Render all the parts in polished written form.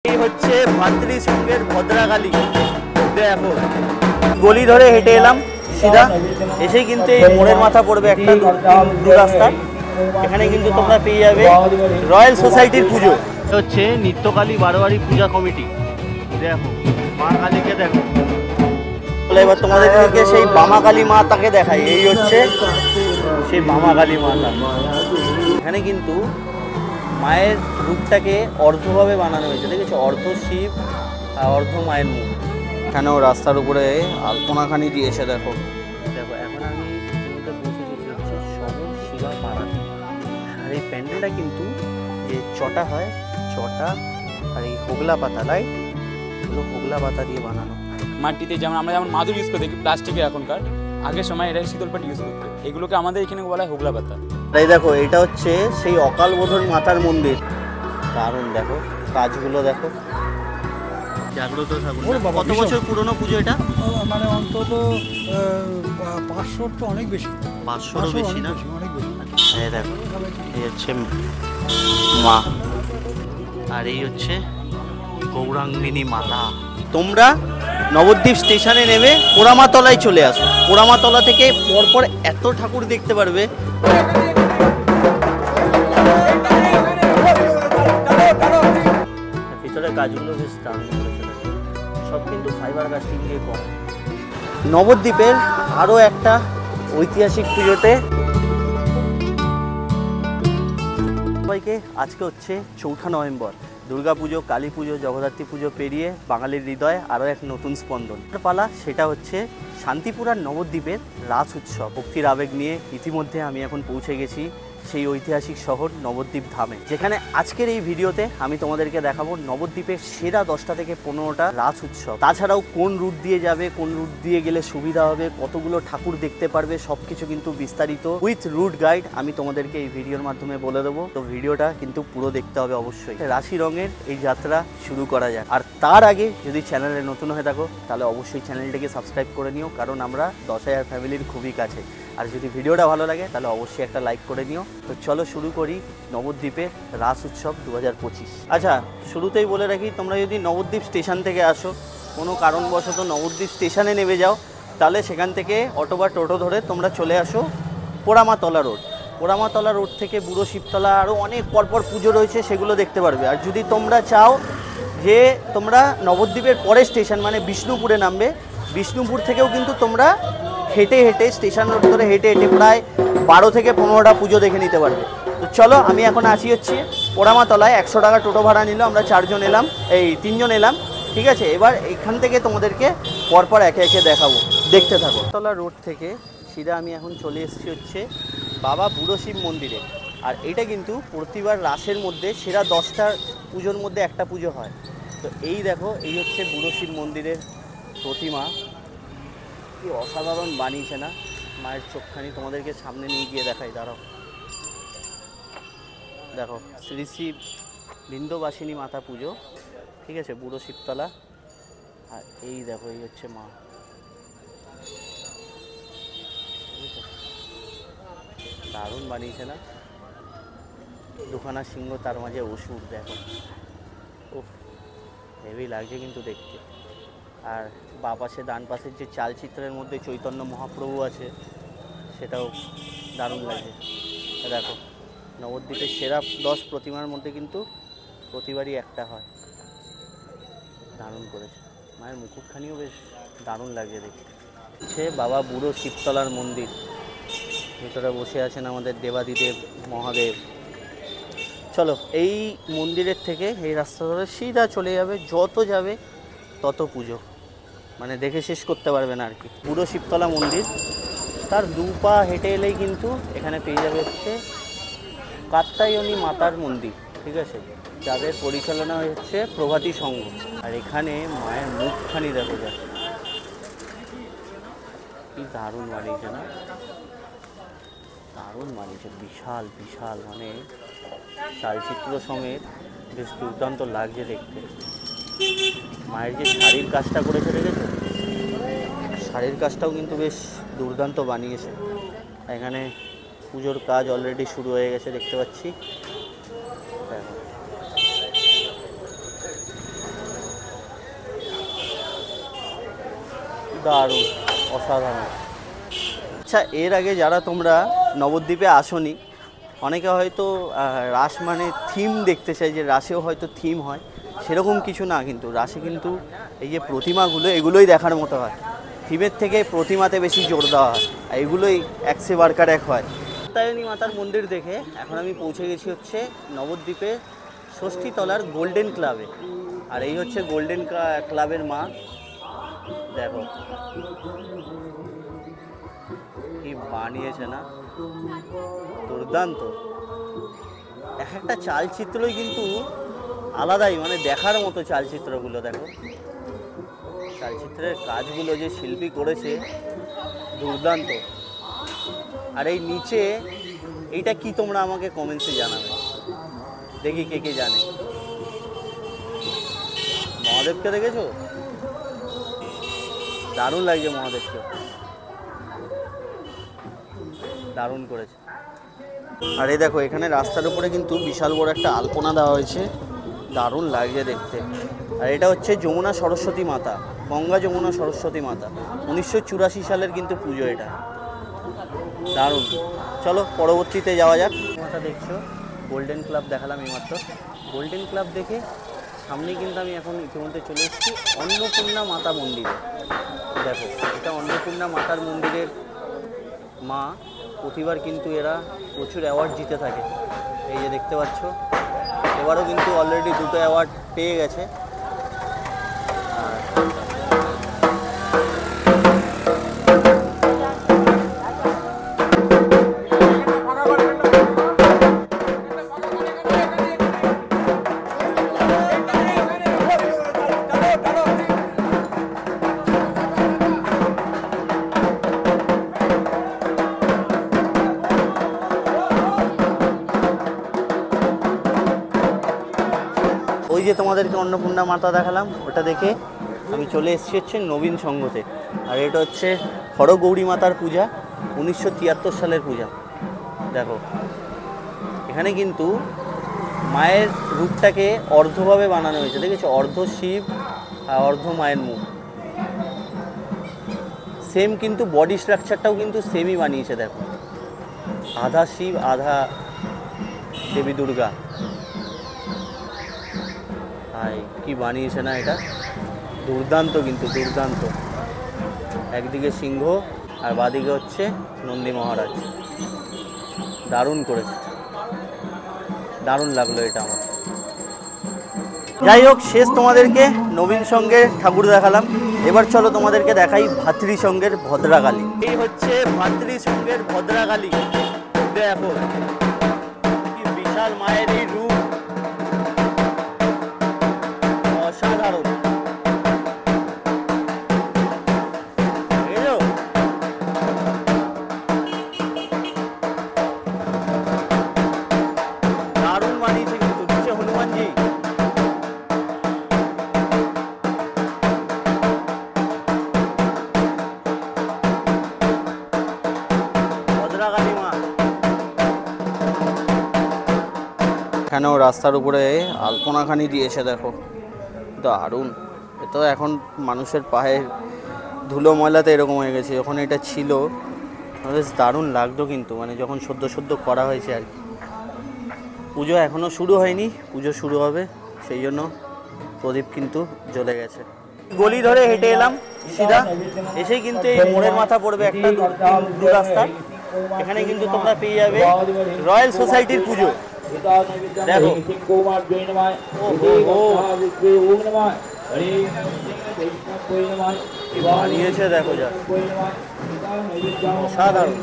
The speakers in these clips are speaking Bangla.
এই হচ্ছে ভাতৃসংঘের ভদ্রাকালী। দেখো গলি ধরে হেঁটে এলাম সিধা, এসেই কিন্তু এই মোড়ের মাথা পড়বে একটা দু রাস্তা, এখানে কিন্তু তোমরা পেয়ে যাবে রয়্যাল সোসাইটির পুজো। হচ্ছে নিত্যকালী বারোয়ারি পূজা কমিটি। দেখো মা কালীকে দেখো। এবার তোমাদেরকে সেই বামাকালী মা তাকে দেখাই। এই হচ্ছে সেই বামাকালী মাতা। এখানে কিন্তু মায়ের রূপটাকে অর্ধভাবে বানানো হয়েছে, দেখেছো? অর্ধ শিব আর অর্ধ মায়ের মুখ। এখানেও রাস্তার উপরে আলপনাখানি দিয়েছে। দেখো দেখো এখন আমি ইতিমধ্যে পৌঁছে গেছি হচ্ছে শহর শিবা পাড়াতে। আর এই প্যান্ডেলটা কিন্তু যে চটা হয়, চটা আর এই হোগলা পাতা, রাইট? এগুলো হোগলা পাতা দিয়ে বানানো। মাটিতে আমরা যেমন মাদুর ইউজ করে দেখি প্লাস্টিকের, এখনকার আগের সময় এটা শীতল পাটি ইউজ করতে, এগুলোকে আমাদের এখানে বলা হয় হোগলা পাতা। তাই দেখো এটা হচ্ছে সেই অকাল বোধন মাতার মন্দির। দারুণ, দেখো কাজগুলো দেখো। জাগ্রত ঠাকুর। কত বছর পুরনো পুজো এটা? মানে অন্তত 500 তো অনেক বেশি। 500-ও বেশি না? অনেক বেশি। এই দেখো এই হচ্ছে মা, আর এই হচ্ছে গৌরাঙ্গিনী মাতা। তোমরা নবদ্বীপ স্টেশনে নেমে পোড়ামাতলায় চলে আসো। পোড়ামাতলা থেকে পরপর এত ঠাকুর দেখতে পারবে। ভিতরে কাজগুলো বেশ দারুণ করেছে, সব কিন্তু ফাইবার কাস্টিং দিয়ে করা। নবদ্বীপের আরও একটা ঐতিহাসিক পুজোতে সবাইকে। আজকে হচ্ছে 4 নভেম্বর, দুর্গা পুজো, কালী পুজো, জগদ্ধাত্রী পুজো পেরিয়ে বাঙালির হৃদয়ে আরও এক নতুন স্পন্দন পালা। সেটা হচ্ছে শান্তিপুর আর নবদ্বীপের রাস উৎসব। ভক্তির আবেগ নিয়ে ইতিমধ্যে আমি এখন পৌঁছে গেছি সেই ঐতিহাসিক শহর নবদ্বীপ ধামে, যেখানে আজকের এই ভিডিওতে আমি তোমাদেরকে দেখাবো নবদ্বীপের সেরা 10টা থেকে 15টা রাস উৎসব। তাছাড়াও কোন রুট দিয়ে যাবে, কোন রুট দিয়ে গেলে সুবিধা হবে, কতগুলো ঠাকুর দেখতে পারবে, সবকিছু কিন্তু বিস্তারিত উইথ রুট গাইড আমি তোমাদেরকে এই ভিডিওর মাধ্যমে বলে দেবো। তো ভিডিওটা কিন্তু পুরো দেখতে হবে অবশ্যই। রাশি রঙের এই যাত্রা শুরু করা যাক। আর তার আগে যদি চ্যানেলে নতুন হয়ে থাকো তাহলে অবশ্যই চ্যানেলটাকে সাবস্ক্রাইব করে নিও, কারণ আমরা 10,000 ফ্যামিলির খুবই কাছে। আর যদি ভিডিওটা ভালো লাগে তাহলে অবশ্যই একটা লাইক করে নিও। তো চলো শুরু করি নবদ্বীপের রাস উৎসব 2025। আচ্ছা, শুরুতেই বলে রাখি, তোমরা যদি নবদ্বীপ স্টেশন থেকে আসো, কোনো কারণবশত নবদ্বীপ স্টেশনে নেমে যাও, তাহলে সেখান থেকে অটো বা টোটো ধরে তোমরা চলে আসো পোড়ামাতলা রোড। পোড়ামাতলা রোড থেকে বুড়ো শিবতলা আরও অনেক পরপর পুজো রয়েছে, সেগুলো দেখতে পারবে। আর যদি তোমরা চাও যে তোমরা নবদ্বীপের পরের স্টেশন মানে বিষ্ণুপুরে নামবে, বিষ্ণুপুর থেকেও কিন্তু তোমরা হেঁটে হেঁটে স্টেশন রোড ধরে হেঁটে হেঁটে প্রায় 12 থেকে 15টা পুজো দেখে নিতে পারবে। তো চলো, আমি এখন আসি হচ্ছে পোড়ামাতলায়। 100 টাকা টোটো ভাড়া নিল, আমরা 3 জন এলাম, ঠিক আছে? এবার এখান থেকে তোমাদেরকে পরপর একে একে দেখাবো, দেখতে থাকো। তলা রোড থেকে সিধা আমি এখন চলে এসেছি হচ্ছে বাবা বুড়ো শিব মন্দিরে। আর এটা কিন্তু প্রতিবার রাসের মধ্যে সেরা 10টা পুজোর মধ্যে একটা পুজো হয়। তো এই দেখো, এই হচ্ছে বুড়ো শিব মন্দিরের প্রতিমা। কি অসাধারণ বানিয়েছে না? মায়ের চোখখানি তোমাদেরকে সামনে নিয়ে গিয়ে দেখাই, দাঁড়াও। দেখো শ্রী শ্রী বিন্দবাসিনী মাতা পুজো, ঠিক আছে? বুড়ো শিবতলা। আর এই দেখো, এই হচ্ছে মা। দারুণ বানিয়েছে না? দুখানা সিংহ, তার মাঝে অসুর, দেখো। ও হেভি লাগছে কিন্তু দেখতে। আর বাঁ পাশে ডান পাশের যে চালচিত্রের মধ্যে চৈতন্য মহাপ্রভু আছে, সেটাও দারুণ লাগছে। দেখো নবদ্বীপের সেরা 10 প্রতিমার মধ্যে কিন্তু প্রতিবারই একটা হয়। দারুণ করেছে। মায়ের মুকুটখানিও বেশ দারুণ লাগছে দেখতে। হচ্ছে বাবা বুড়ো শিবতলার মন্দির। ভিতরে বসে আছেন আমাদের দেবাদিদেব মহাদেব। চলো, এই মন্দিরের থেকে এই রাস্তা ধরে সিধা চলে যাবে, যত যাবে তত পুজো, মানে দেখে শেষ করতে পারবে না আর কি। বুড়ো শিবতলা মন্দির, তার 2 পা হেঁটে এলেই কিন্তু এখানে পেয়ে যাবে হচ্ছে কাত্যায়নী মাতার মন্দির, ঠিক আছে? যাদের পরিচালনা হচ্ছে প্রভাতী সংঘ। আর এখানে মায়ের মুখখানি দেখো যায়, কি দারুণ বানিয়েছে না? দারুণ বানিয়েছে, বিশাল বিশাল, মানে চালচিত্র সমেত বেশ দুর্দান্ত লাগছে দেখতে। মায়ের যে শাড়ির কাজটা করেছে, দেখেছো? শাড়ির কাজটাও কিন্তু বেশ দুর্দান্ত বানিয়েছে। এখানে পুজোর কাজ অলরেডি শুরু হয়ে গেছে, দেখতে পাচ্ছি। দেখো দারুণ, অসাধারণ। আচ্ছা, এর আগে যারা তোমরা নবদ্বীপে আসোনি, অনেকে হয়তো রাস মানে থিম দেখতে চাই, যে রাসেও হয়তো থিম হয়, সেরকম কিছু না। কিন্তু রাসে কিন্তু এই যে প্রতিমাগুলো, এগুলোই দেখার মতো হয়। থিমের থেকে প্রতিমাতে বেশি জোর দেওয়া হয়, আর এগুলোই একসে বারকার এক হয়। কাত্যায়নী মাতার মন্দির দেখে এখন আমি পৌঁছে গেছি হচ্ছে নবদ্বীপে ষষ্ঠীতলার গোল্ডেন ক্লাবে। আর এই হচ্ছে গোল্ডেন ক্লাবের মা। দেখো কি বানিয়েছে না, দুর্দান্ত। এক একটা চালচিত্রই কিন্তু আলাদাই, মানে দেখার মতো চালচিত্রগুলো। দেখো চালচিত্রের কাজগুলো যে শিল্পী করেছে, দুর্দান্ত। আর এই নিচে এইটা কি, তোমরা আমাকে কমেন্টসে জানাবে, দেখি কে কে জানে। মহাদেবকে দেখেছো? দারুণ লাগছে মহাদেবকে, দারুণ করেছে। আর এই দেখো এখানে রাস্তার উপরে কিন্তু বিশাল বড় একটা আলপনা দেওয়া হয়েছে, দারুণ লাগছে দেখতে। আর এটা হচ্ছে যমুনা সরস্বতী মাতা, গঙ্গা যমুনা সরস্বতী মাতা, 1984 সালের কিন্তু পুজো এটা, দারুণ। চলো পরবর্তীতে যাওয়া যাক। মাতা দেখছো, গোল্ডেন ক্লাব দেখালাম এইমাত্র। গোল্ডেন ক্লাব দেখে সামনে কিন্তু আমি এখন ইতিমধ্যে চলে এসেছি অন্নপূর্ণা মাতা মন্দিরে। দেখো এটা অন্নপূর্ণা মাতার মন্দিরের মা। প্রতিবার কিন্তু এরা প্রচুর অ্যাওয়ার্ড জিতে থাকে, এই যে দেখতে পাচ্ছ। এবারও কিন্তু অলরেডি 2টো অ্যাওয়ার্ড পেয়ে গেছে। ওই যে তোমাদেরকে অন্নপূর্ণা মাতা দেখালাম, ওটা দেখে আমি চলে এসেছি হচ্ছে নবীন সঙ্গতে। আর এটা হচ্ছে হরগৌরী মাতার পূজা, 1973 সালের পূজা। দেখো এখানে কিন্তু মায়ের রূপটাকে অর্ধভাবে বানানো হয়েছে, দেখেছো? অর্ধ শিব আর অর্ধ মায়ের মুখ, সেম কিন্তু বডি স্ট্রাকচারটাও কিন্তু সেমই বানিয়েছে। দেখো আধা শিব আধা দেবী দুর্গা। কি বানিয়েছে না এটা, দুর্দান্ত কিন্তু দুর্দান্ত। একদিকে সিংহ আর বাদিকে হচ্ছে নন্দী মহারাজ, দারুণ করেছে, দারুণ লাগলো এটা আমার। যাই হোক, শেষ তোমাদেরকে নবীন সঙ্গে ঠাকুর দেখালাম। এবার চলো তোমাদেরকে দেখাই ভাতৃ সঙ্গের ভদ্রাকালী। এই হচ্ছে ভাতৃ সঙ্গের ভদ্রাকালী। দেখো কি বিশাল মায়ের এই রূপ, অসাধারণ। দারুণ বানিয়েছে কিন্তু, নিচে হনুমানজি। ভদ্রাকালী মা। এখানেও রাস্তার উপরে আলপনাখানি দিয়েছে, দেখো দারুণ। এ তো এখন মানুষের পায়ের ধুলো ময়লাতে এরকম হয়ে গেছে, যখন এটা ছিল বেশ দারুণ লাগতো কিন্তু, মানে যখন সদ্য করা হয়েছে আর কি। পুজো এখনও শুরু হয়নি, পুজো শুরু হবে, সেই জন্য প্রদীপ কিন্তু জ্বলে গেছে। গলি ধরে হেঁটে এলাম সিধা, এসেই কিন্তু এই মোড়ের মাথা পড়বে একটা দু রাস্তা। এখানে কিন্তু তোমরা পেয়ে যাবে রয়্যাল সোসাইটির পুজো। দেখো বানিয়েছে, দেখো যা অসাধারণ।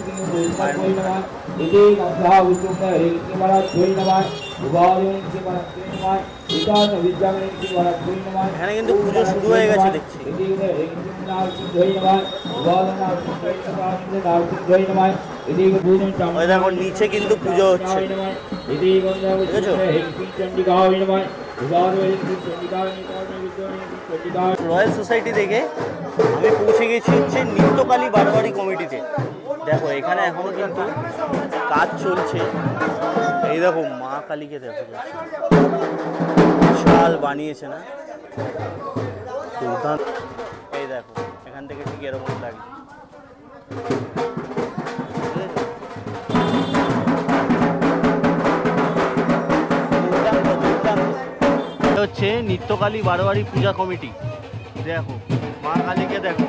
এখানে কিন্তু পুজো শুরু হয়ে গেছে দেখছি। দেখো নিচে কিন্তু পুজো হচ্ছে, রয়্যাল সোসাইটি থেকে আমি পৌঁছে গেছি হচ্ছে নিত্যকালী বারোয়ারি কমিটিতে। দেখো এখানে এখনো কিন্তু কাজ চলছে। এই দেখো মা কালীকে দেখো, বিশাল বানিয়েছে না, দুর্দান্ত। এই দেখো এখান থেকে ঠিক এরকম লাগে। হচ্ছে নিত্যকালী বারোয়ারি পূজা কমিটি। দেখো মা কালীকে দেখো,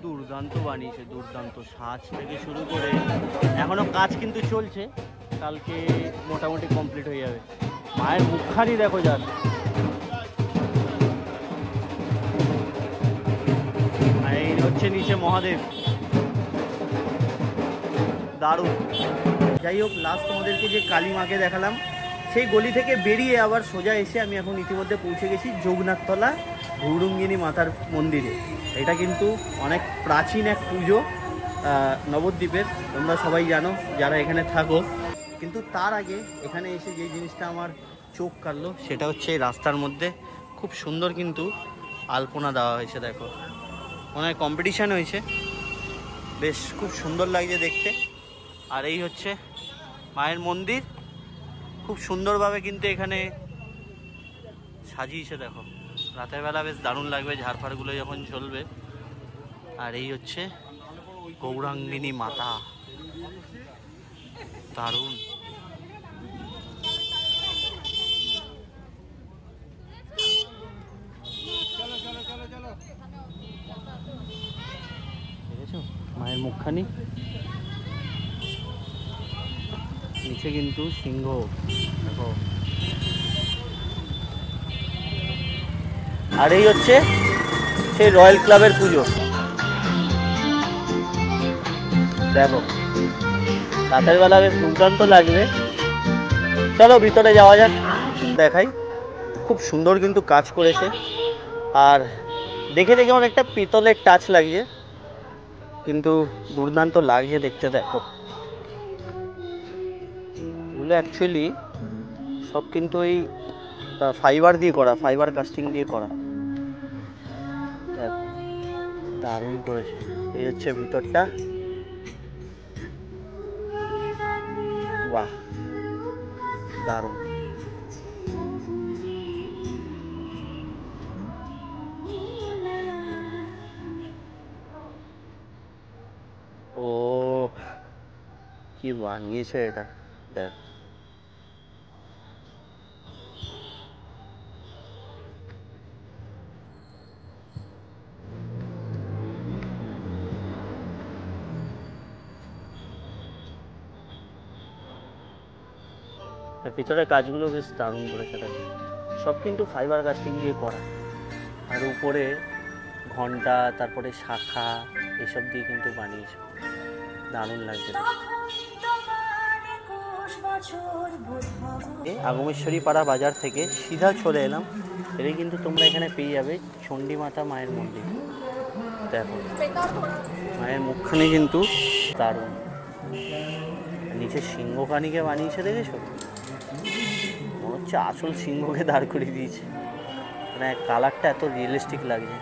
দুর্দান্ত বানিয়েছে, দুর্দান্ত সাজ থেকে শুরু করে এখনো কাজ কিন্তু চলছে, কালকে মোটামুটি কমপ্লিট হয়ে যাবে। মায়ের মুখখানি দেখো যার, আর এই হচ্ছে নিচে মহাদেব, দারুণ। যাই হোক, লাস্ট তোমাদেরকে যে কালী মাকে দেখালাম, সেই গলি থেকে বেরিয়ে আবার সোজা এসে আমি এখন ইতিমধ্যে পৌঁছে গেছি যোগনাথতলা গৌরঙ্গিনী মাতার মন্দিরে। এটা কিন্তু অনেক প্রাচীন এক পুজো নবদ্বীপের, তোমরা সবাই জানো যারা এখানে থাকো। কিন্তু তার আগে এখানে এসে যে জিনিসটা আমার চোখ কাড়লো সেটা হচ্ছে এই রাস্তার মধ্যে খুব সুন্দর কিন্তু আলপনা দেওয়া হয়েছে। দেখো, মনে হয় কম্পিটিশান হয়েছে, বেশ খুব সুন্দর লাগছে দেখতে। আর এই হচ্ছে মায়ের মন্দির, খুব সুন্দরভাবে কিন্তু এখানে সাজিয়েছে। দেখো, রাতের বেলা বেশ দারুণ লাগবে ঝাড়ফাড়গুলো যখন চলবে। আর এই হচ্ছে গৌরাঙ্গিনী মাতা, দারুণ। দেখেছো মায়ের মুখখানি, নিচে কিন্তু সিংহ। দেখো, আর এই হচ্ছে সেই রয়্যাল ক্লাবের পুজো। দেখো, রাতের বেলা বেশ দুর্দান্ত লাগবে। চলো ভিতরে যাওয়া যাক, দেখাই। খুব সুন্দর কিন্তু কাজ করেছে, আর দেখে দেখে অনেকটা পিতলের টাচ লাগছে, কিন্তু দুর্দান্ত লাগছে দেখতে। দেখো, এগুলো অ্যাকচুয়ালি সব কিন্তু ওই ফাইবার দিয়ে করা, ফাইবার কাস্টিং দিয়ে করা। দারুণ করেছে। এই হচ্ছে ভিতরটা, বাহ দারুণ। ও কি বানিয়েছে এটা, দেখ। ভিতরের কাজগুলো বেশ দারুণ করেছে। সব কিন্তু ফাইবার কাস্টিং দিয়ে করা, আর উপরে ঘন্টা, তারপরে শাখা, এসব দিয়ে কিন্তু বানিয়েছে, দারুণ লাগছে। আগমেশ্বরী পাড়া বাজার থেকে সিধা চলে এলাম, এটাই কিন্তু তোমরা এখানে পেয়ে যাবে চণ্ডী মাতা মায়ের মন্দির। দেখো মায়ের মুখখানি কিন্তু দারুণ, নিচে সিংহখানিকে বানিয়েছে, দেখেছো? মনে হচ্ছে আসল সিংহকে দাঁড় করিয়ে দিয়েছে, মানে কালারটা এত রিয়েলিস্টিক লাগছে,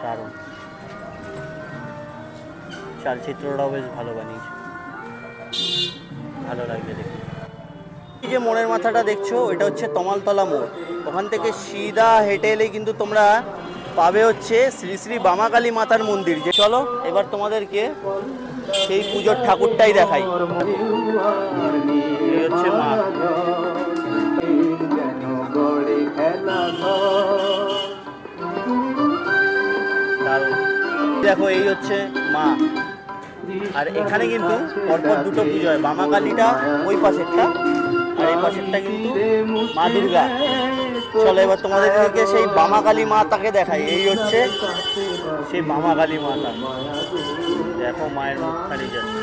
দারুণ। চালচিত্রটাও বেশ ভালো বানিয়েছে, ভালো লাগছে দেখতে। এই যে মোড়ের মাথাটা দেখছো, এটা হচ্ছে তমালতলা মোড়। ওখান থেকে সিধা হেঁটে এলেই কিন্তু তোমরা পাবে হচ্ছে শ্রী শ্রী বামাকালী মাতার মন্দির। যে চলো এবার তোমাদেরকে সেই পুজোর ঠাকুরটাই দেখাই। এই হচ্ছে মা, দেখো এই হচ্ছে মা। আর এখানে কিন্তু পরপর দুটো পুজো হয়, বামাকালীটা ওই পাশেরটা, আর এই পাশেরটা কিন্তু মা দুর্গা। চলো এবার তোমাদেরকে সেই বামাকালী মাতাকে দেখাই। এই হচ্ছে সেই বামাকালী মাতা, দেখো মায়ের মুখখানি যাচ্ছে,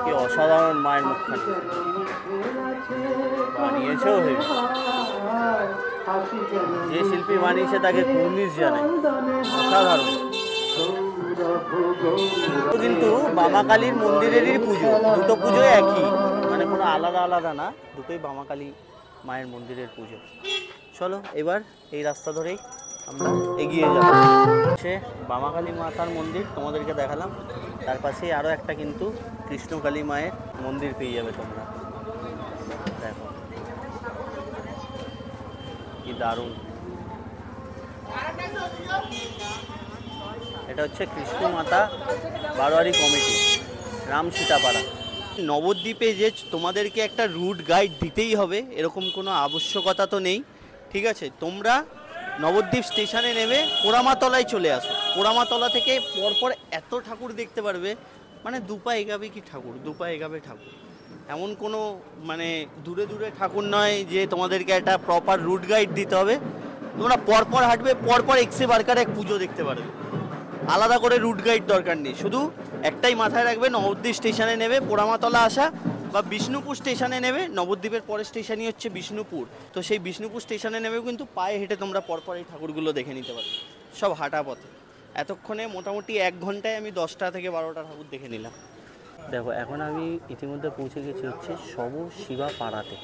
কি অসাধারণ মায়ের মুখখানি বানিয়েছেও। যে শিল্পী বানিয়েছে তাকে কুর্নিশ জানায়, অসাধারণ। কিন্তু বামাকালীর মন্দিরেরই পুজো, দুটো পুজো একই, মানে কোনো আলাদা আলাদা না, দুটোই বামাকালী মায়ের মন্দিরের পুজো। চলো এবার এই রাস্তা ধরেই আমরা এগিয়ে যাব। সে বামাকালী মাতার মন্দির তোমাদেরকে দেখালাম, তার পাশেই আরও একটা কিন্তু কৃষ্ণকালী মায়ের মন্দির পেয়ে যাবে তোমরা। দেখো কি দারুণ। এটা হচ্ছে কৃষ্ণ মাতা বারোয়ারি কমিটি, রাম সীতাপাড়া। নবদ্বীপে যে তোমাদেরকে একটা রুট গাইড দিতেই হবে এরকম কোনো আবশ্যকতা তো নেই, ঠিক আছে? তোমরা নবদ্বীপ স্টেশনে নেমে পোড়ামাতলায় চলে আসো। পোড়ামাতলা থেকে পরপর এত ঠাকুর দেখতে পারবে, মানে দুপা এগাবে কি ঠাকুর, দুপা এগাবে ঠাকুর। এমন কোনো মানে দূরে দূরে ঠাকুর নয় যে তোমাদেরকে একটা প্রপার রুট গাইড দিতে হবে। তোমরা পরপর হাঁটবে, পরপর এক্সে বারকার এক পুজো দেখতে পারবে। আলাদা করে রুট গাইড দরকার নেই, শুধু একটাই মাথায় রাখবে, নবদ্বীপ স্টেশনে নেবে পোড়ামাতলা আসা বা বিষ্ণুপুর স্টেশনে নেবে। নবদ্বীপের পরের স্টেশনই হচ্ছে বিষ্ণুপুর, তো সেই বিষ্ণুপুর স্টেশনে নেবেও কিন্তু পায়ে হেঁটে তোমরা পরপর এই ঠাকুরগুলো দেখে নিতে পারবে, সব হাঁটা পথে। এতক্ষণে মোটামুটি 1 ঘন্টায় আমি 10টা থেকে 12টা ঠাকুর দেখে নিলাম। দেখো এখন আমি ইতিমধ্যে পৌঁছে গেছি হচ্ছে সবর শিবা পাড়াতে।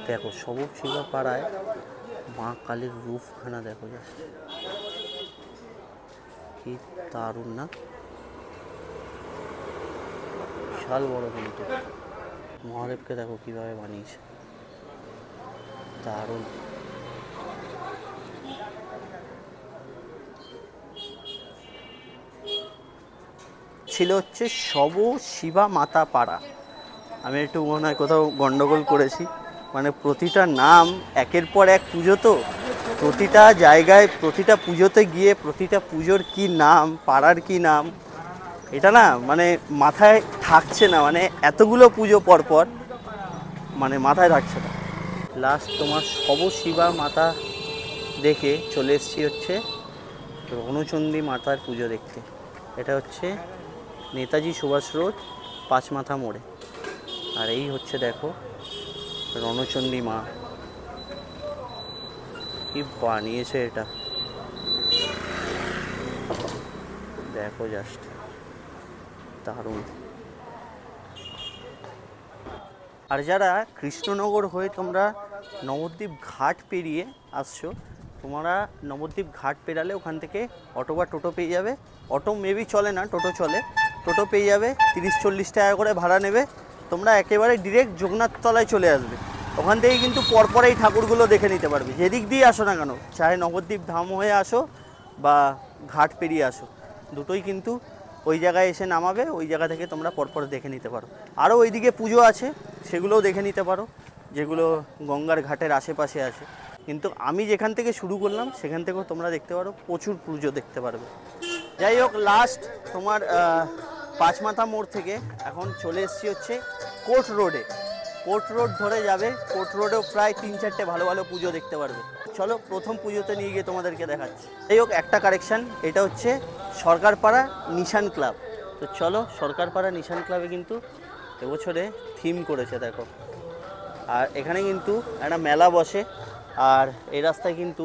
দেখো সবর শিবা পাড়ায় মা কালীর রূপখানা দেখো, জাস্ট কি দারুণ না, বিশাল বড় কিন্তু। মহাদেবকে দেখো কিভাবে বানিয়েছে, দারুণ। ছিল হচ্ছে সব শিবা মাতা পাড়া। আমি একটু মনে হয় কোথাও গন্ডগোল করেছি, মানে প্রতিটা নাম একের পর এক পুজো, তো প্রতিটা জায়গায় প্রতিটা পুজোতে গিয়ে প্রতিটা পুজোর কি নাম, পাড়ার কি নাম, এটা না মানে মাথায় থাকছে না, মানে এতগুলো পুজো পরপর মানে মাথায় থাকছে না। লাস্ট তোমার সব শিবা মাতা দেখে চলে এসেছি হচ্ছে রণচণ্ডী মাতার পুজো দেখতে। এটা হচ্ছে নেতাজি সুভাষ রোড, পাঁচমাথা মোড়ে। আর এই হচ্ছে দেখো রণচণ্ডী মা, কি বানিয়েছে এটা, দেখো জাস্ট দারুণ। আর যারা কৃষ্ণনগর হয়ে তোমরা নবদ্বীপ ঘাট পেরিয়ে আসছো, তোমরা নবদ্বীপ ঘাট পেরালে ওখান থেকে অটো বা টোটো পেয়ে যাবে। অটো মেবি চলে না, টোটো চলে। টোটো পেয়ে যাবে, 30-40 টাকা করে ভাড়া নেবে। তোমরা একেবারে ডিরেক্ট যোগনাথ তলায় চলে আসবে, ওখান থেকে কিন্তু পরপর এই ঠাকুরগুলো দেখে নিতে পারবে, যেদিক দিয়ে আসো না কেন, চাহে নবদ্বীপ ধাম হয়ে আসো বা ঘাট পেরিয়ে আসো, দুটোই কিন্তু ওই জায়গায় এসে নামাবে। ওই জায়গা থেকে তোমরা পরপর দেখে নিতে পারো। আরও ওইদিকে পুজো আছে, সেগুলোও দেখে নিতে পারো, যেগুলো গঙ্গার ঘাটের আশেপাশে আছে। কিন্তু আমি যেখান থেকে শুরু করলাম সেখান থেকেও তোমরা দেখতে পারো, প্রচুর পুজো দেখতে পারবে। যাই হোক, লাস্ট তোমার পাঁচমাথা মোড় থেকে এখন চলে এসেছি হচ্ছে কোর্ট রোডে। কোর্ট রোড ধরে যাবে, কোর্ট রোডেও প্রায় 3-4টে ভালো ভালো পুজো দেখতে পারবে। চলো প্রথম পুজোতে নিয়ে গিয়ে তোমাদেরকে দেখাচ্ছি। যাই হোক, একটা কারেকশান, এটা হচ্ছে সরকারপাড়া নিশান ক্লাব। তো চলো, সরকারপাড়া নিশান ক্লাবে কিন্তু এবছরে থিম করেছে দেখো। আর এখানে কিন্তু একটা মেলা বসে, আর এই রাস্তায় কিন্তু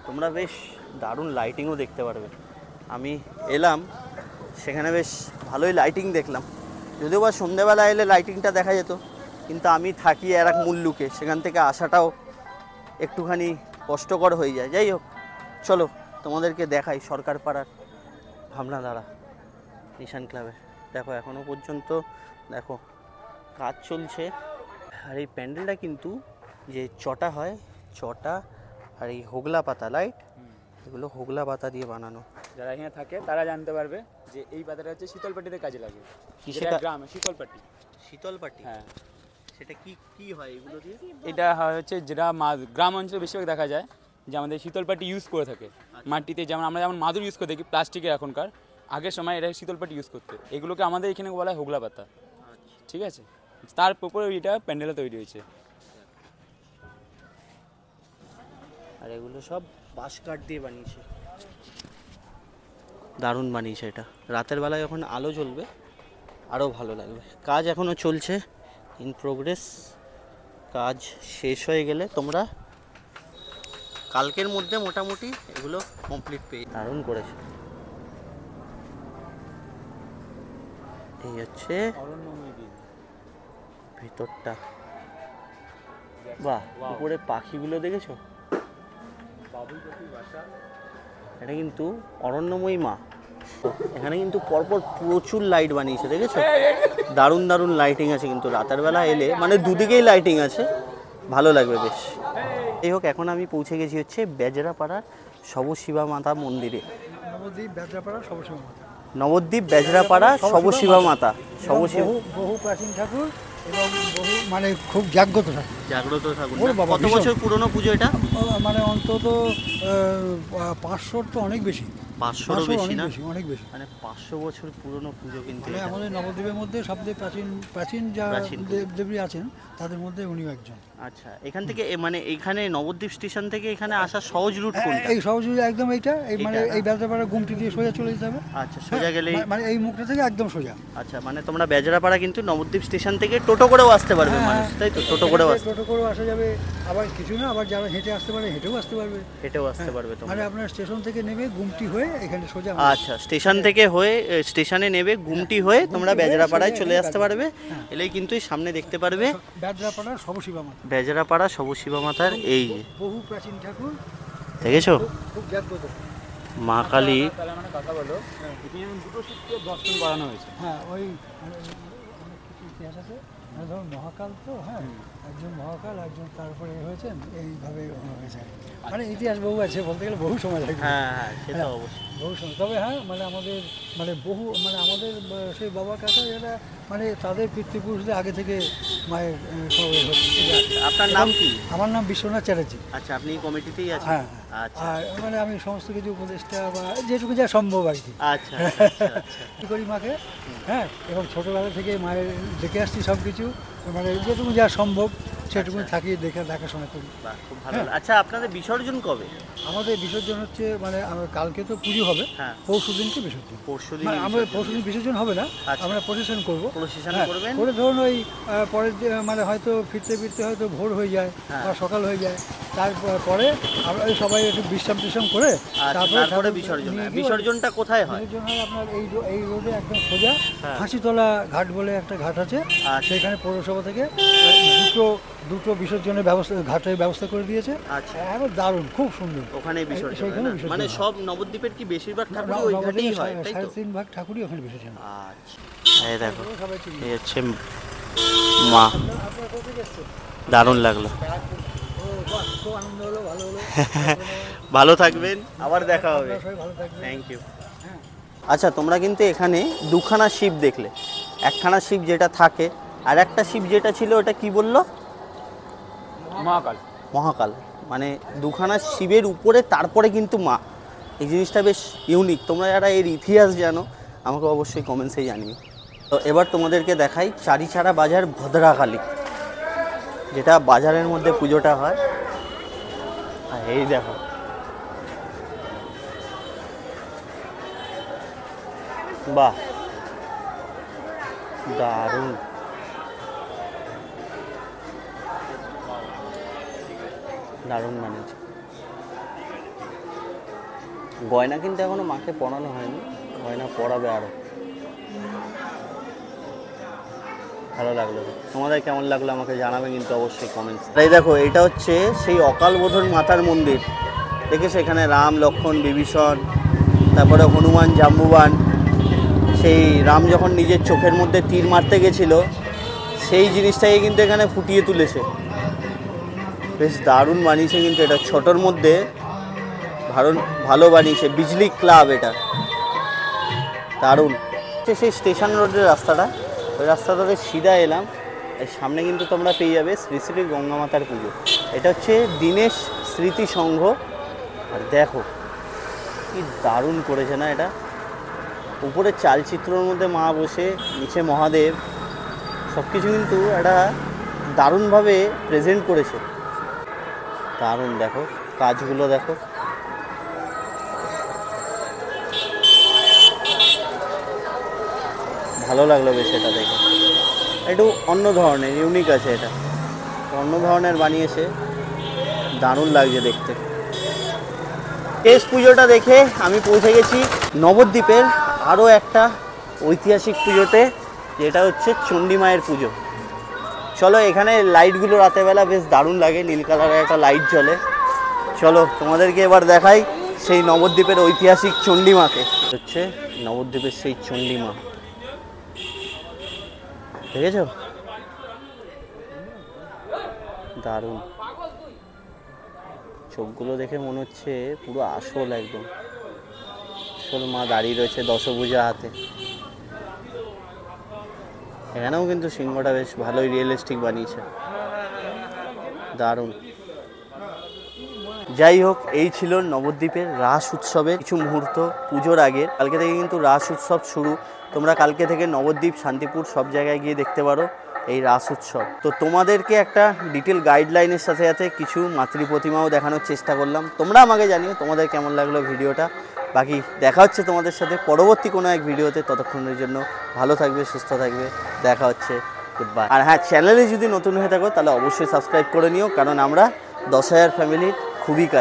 তোমরা বেশ দারুণ লাইটিংও দেখতে পারবে। আমি এলাম, সেখানে বেশ ভালোই লাইটিং দেখলাম, যদিও বা সন্ধ্যেবেলা এলে লাইটিংটা দেখা যেত, কিন্তু আমি থাকি আর এক মুল্লুকে, সেখান থেকে আসাটাও একটুখানি কষ্টকর হয়ে যায়। যাই হোক, চলো তোমাদেরকে দেখাই সরকারপাড়ার ভাবনাধারা নিশান ক্লাবে। দেখো এখনও পর্যন্ত দেখো কাজ চলছে। আর এই প্যান্ডেলটা কিন্তু যে চটা হয়, চটা আর এই হোগলা পাতা লাইট, এগুলো হোগলা পাতা দিয়ে বানানো। যারা এখানে থাকে তারা জানতে পারবে যে এই পাতাটা হচ্ছে শীতলপাটিতে কাজে লাগে। কিসের গ্রামে শীতলপাটি। শীতলপাটি, হ্যাঁ, সেটা কি কি হয় এগুলো দিয়ে? এটা হচ্ছে যেটা গ্রাম অঞ্চলে বেশিরভাগ দেখা যায় যে আমাদের শীতলপাটি ইউজ করে থাকে মাটিতে, যেমন আমরা যেমন মাদুর ইউজ করে থাকি প্লাস্টিকের এখনকার, আগের সময় এটা শীতলপাটি ইউজ করতে, এগুলোকে আমাদের এখানে বলা হয় হোগলা পাতা। ঠিক আছে, তার উপরে এটা প্যান্ডেলও তৈরি হয়েছে। আর এগুলো সব বাঁশ কাঠ দিয়ে বানিয়েছে, দারুণ বানিয়েছে এটা। রাতের বেলায় যখন আলো জ্বলবে আরও ভালো লাগবে। কাজ এখনও চলছে, ইন প্রোগ্রেস। কাজ শেষ হয়ে গেলে তোমরা কালকের মধ্যে মোটামুটি এগুলো কমপ্লিট পেয়ে। দারুণ করেছে। এই হচ্ছে ভিতরটা, বাহ, উপরে পাখিগুলো দেখেছো? এটা কিন্তু অরণ্যময়ী মা, এখানে কিন্তু পরপর প্রচুর লাইট বানিয়েছে, দেখেছো? দারুণ দারুণ লাইটিং আছে কিন্তু রাতের বেলা এলে, মানে দুদিকেই লাইটিং আছে, ভালো লাগবে বেশ। যাই হোক, এখন আমি পৌঁছে গেছি হচ্ছে বেজরাপাড়ার শবশিবা মাতা মন্দিরে। নবদ্বীপ বেজরাপাড়া সবসময় নবদ্বীপ বেজরাপাড়া শবশিবা মাতা, শবশিবা বহু প্রাচীন ঠাকুর এবং বহু মানে খুব জাগ্রত ঠাকুর। জাগ্রত ঠাকুর। ওরে বাবা, কত বছর পুরনো পুজো এটা? মানে অন্তত 500 তো অনেক বেশি, 500-ও বেশি না? অনেক বেশি। মানে 500 বছর পুরনো পুজো কিন্তু মানে এটা। আমাদের নবদ্বীপের মধ্যে সবচেয়ে প্রাচীন যা দেবদেবী আছেন তাদের মধ্যে উনিও একজন। আচ্ছা, এখান থেকে মানে এখানে নবদ্বীপ স্টেশন থেকে এখানে আসা সহজ রুট কোনটা? এই সহজে একদম এইটা, এই মানে এটা না? এই বেজরাপাড়া গুমটি দিয়ে সোজা চলে যেতে হবে। আচ্ছা, সোজা গেলেই মানে এই মুখটা থেকে একদম সোজা। আচ্ছা, মানে তোমরা বেজরাপাড়া কিন্তু নবদ্বীপ স্টেশন থেকে টোটো করেও আসতে পারবে মানুষ, তাই তো? টোটো করেও টোটো করেও আসা যাবে, আবার কিছু না, আবার যারা হেঁটে আসতে পারে হেঁটেও আসতে পারবে। হেঁটেও আসতে পারবে তোমরা। মানে আপনার স্টেশন থেকে নেমে গুমটি হয়ে এখানে সোজা। আচ্ছা, স্টেশন থেকে হয়ে স্টেশনে নেবে গুমটি হয়ে তোমরা বেজরাপাড়ায় চলে আসতে পারবে। এলেই কিন্তু সামনে দেখতে পারবে বেজরাপাড়া শবশিবা মাতা। বেজরাপাড়া শবশিবা মাতার এই যে বহু প্রাচীন ঠাকুর, দেখেছো? খুব জাগ্রত। মা কালী। তাহলে মানে কথা বলো, এখানে দুটো শিবকে দর্শন করানো হয়েছে। হ্যাঁ, ওই অনেক কিছু ইতিহাস আছে। মানে ধরুন মহাকাল তো, হ্যাঁ, একজন মহাকাল, একজন তারপরে হয়েছেন, এইভাবে হয়েছে। মানে ইতিহাস বহু আছে, বলতে গেলে বহু সময় লাগবে। হ্যাঁ হ্যাঁ, সেটা অবশ্যই। বহু সময়। তবে হ্যাঁ, মানে আমাদের মানে বহু মানে আমাদের সেই বাবা কাকা এরা মানে তাদের পিতৃপুরুষদের আগে থেকে মায়ের সব হচ্ছে। আপনার নাম কি? আমার নাম বিশ্বনাথ চ্যাটার্জি। আচ্ছা, আপনি কমিটিতেই আছেন? হ্যাঁ। আচ্ছা আর মানে আমি সমস্ত কিছু উপদেষ্টা বা যেটুকু যা সম্ভব আর কি আচ্ছা আচ্ছা আচ্ছা। কী করি মাকে, হ্যাঁ, এবং ছোটোবেলা থেকে মায়ের দেখে আসছি সব কিছু, মানে যেটুকু যা সম্ভব সেটুকু থাকি, দেখাশোনা করি। বাহ, খুব ভালো। আচ্ছা, আপনাদের বিসর্জন কবে? আমাদের বিসর্জন হচ্ছে মানে কালকে তো পুজো হবে, হ্যাঁ। পরশু দিনকে বিসর্জন। পরশুদিন মানে আমরা পরশু দিন বিসর্জন হবে না, আচ্ছা। আমরা প্রসেশন করবো। প্রসেশন হ্যাঁ, করবেন? করে ধরুন ওই পরের মানে হয়তো ফিরতে হয়তো ভোর হয়ে যায় হ্যাঁ। বা সকাল হয়ে যায়, তারপরে আমরা ওই সবাই একটু বিশ্রাম করে আচ্ছা, তারপরে বিসর্জন হয়। বিসর্জনটা কোথায় হয়? বিসর্জন হয় আপনার এই রোডে একদম সোজা হ্যাঁ। হাসিতলা ঘাট বলে একটা ঘাট আছে, আচ্ছা। সেখানে পৌরসভা থেকে দুটো বিসর্জনের ঘাটের ব্যবস্থা করে দিয়েছে। আচ্ছা। একবার দারুণ, খুব সুন্দর। ওখানে বিসর্জন হয় সেইখানে না? বিসর্জন মানে হয়। সব নবদ্বীপের কি বেশিরভাগ ঠাকুরই ওই ঘাটেই হয়, তাই তো? 3.5 ভাগ ঠাকুরই ওখানে বিসর্জন হয়। আচ্ছা, এই দেখো, সবাই চিনি। এই হচ্ছে মা। আপনারা কোথা থেকে এসেছেন? দারুণ লাগলো। ও বাহ, খুব আনন্দ হলো, ভালো হলো। ভালো থাকবেন, আবার দেখা হবে। আপনারা সবাই ভালো থাকবেন। Thank you. আচ্ছা, তোমরা কিন্তু এখানে দুখানা শিব দেখলে, একখানা শিব যেটা থাকে, আর একটা শিব যেটা ছিল ওটা কি বললো? মহাকাল। মহাকাল। মানে দুখানা শিবের উপরে তারপরে কিন্তু মা। এই জিনিসটা বেশ ইউনিক। তোমরা যারা এর ইতিহাস জানো আমাকে অবশ্যই কমেন্টসে জানিও। তো এবার তোমাদেরকে দেখাই চারিচারা বাজার ভদ্রাকালী, যেটা বাজারের মধ্যে পুজোটা হয়। আর এই দেখো, বাহ, দারুণ। দারুণ বানিয়েছে। গয়না কিন্তু এখনো মাকে পরানো হয়নি, গয়না পরাবে আরো। ভালো লাগলো। তোমাদের কেমন লাগলো আমাকে জানাবে কিন্তু অবশ্যই কমেন্টস। তাই দেখো, এটা হচ্ছে সেই অকাল বোধন মাতার মন্দির। দেখেছো এখানে রাম, লক্ষ্মণ, বিভীষণ, তারপরে হনুমান, জাম্বুবান। সেই রাম যখন নিজের চোখের মধ্যে তীর মারতে গেছিল, সেই জিনিসটাকে কিন্তু এখানে ফুটিয়ে তুলেছে। বেশ দারুণ বানিয়েছে কিন্তু এটা, ছোটোর মধ্যে ভালো বানিয়েছে। বিজলি ক্লাব এটা, দারুণ। সেই স্টেশন রোডের রাস্তাটা, ওই রাস্তাটাতে সিধা এলাম, এর সামনে কিন্তু তোমরা পেয়ে যাবে শ্রী শ্রী গঙ্গা মাতার পুজো। এটা হচ্ছে দীনেশ স্মৃতি সংঘ। আর দেখো কি দারুণ করেছে না এটা, উপরে চালচিত্রর মধ্যে মা বসে, নিচে মহাদেব, সব কিছু কিন্তু একটা দারুণভাবে প্রেজেন্ট করেছে। দারুণ, দেখো কাজগুলো দেখো। ভালো লাগলো বেশ এটা দেখে। একটু অন্য ধরনের, ইউনিক আছে এটা, অন্য ধরনের বানিয়েছে, দারুণ লাগছে দেখতে। শেষ পুজোটা দেখে আমি পৌঁছে গেছি নবদ্বীপের আরও একটা ঐতিহাসিক পুজোতে, যেটা হচ্ছে চণ্ডী মায়ের পুজো। চলো, এখানে লাইটগুলো রাতেরবেলা বেশ দারুণ লাগে, নীল কালারের একটা লাইট জ্বলে। চলো তোমাদেরকে এবার দেখাই সেই নবদ্বীপের ঐতিহাসিক চণ্ডী মাকে। হচ্ছে নবদ্বীপের সেই চণ্ডীমা, দেখেছ? দারুণ, চোখগুলো দেখে মনে হচ্ছে পুরো আসল, একদম আসল মা দাঁড়িয়ে রয়েছে দশভুজা হাতে। এখানেও কিন্তু সিংহটা বেশ ভালোই রিয়েলিস্টিক বানিয়েছে, দারুণ। যাই হোক, এই ছিল নবদ্বীপের রাস উৎসবের কিছু মুহূর্ত পুজোর আগে। কালকে থেকে কিন্তু রাস উৎসব শুরু, তোমরা কালকে থেকে নবদ্বীপ, শান্তিপুর সব জায়গায় গিয়ে দেখতে পারো এই রাস উৎসব। তো তোমাদেরকে একটা ডিটেল গাইডলাইনের সাথে সাথে কিছু মাতৃ প্রতিমাও দেখানোর চেষ্টা করলাম। তোমরা আমাকে জানিও তোমাদের কেমন লাগলো ভিডিওটা। বাকি দেখা হচ্ছে তোমাদের সাথে পরবর্তী কোনো এক ভিডিওতে। ততক্ষণের জন্য ভালো থাকবে, সুস্থ থাকবে, দেখা হচ্ছে, গুড বাই। আর হ্যাঁ, চ্যানেলে যদি নতুন হয়ে থাকো তাহলে অবশ্যই সাবস্ক্রাইব করে নিও, কারণ আমরা 10,000 ফ্যামিলির খুবই কাছে।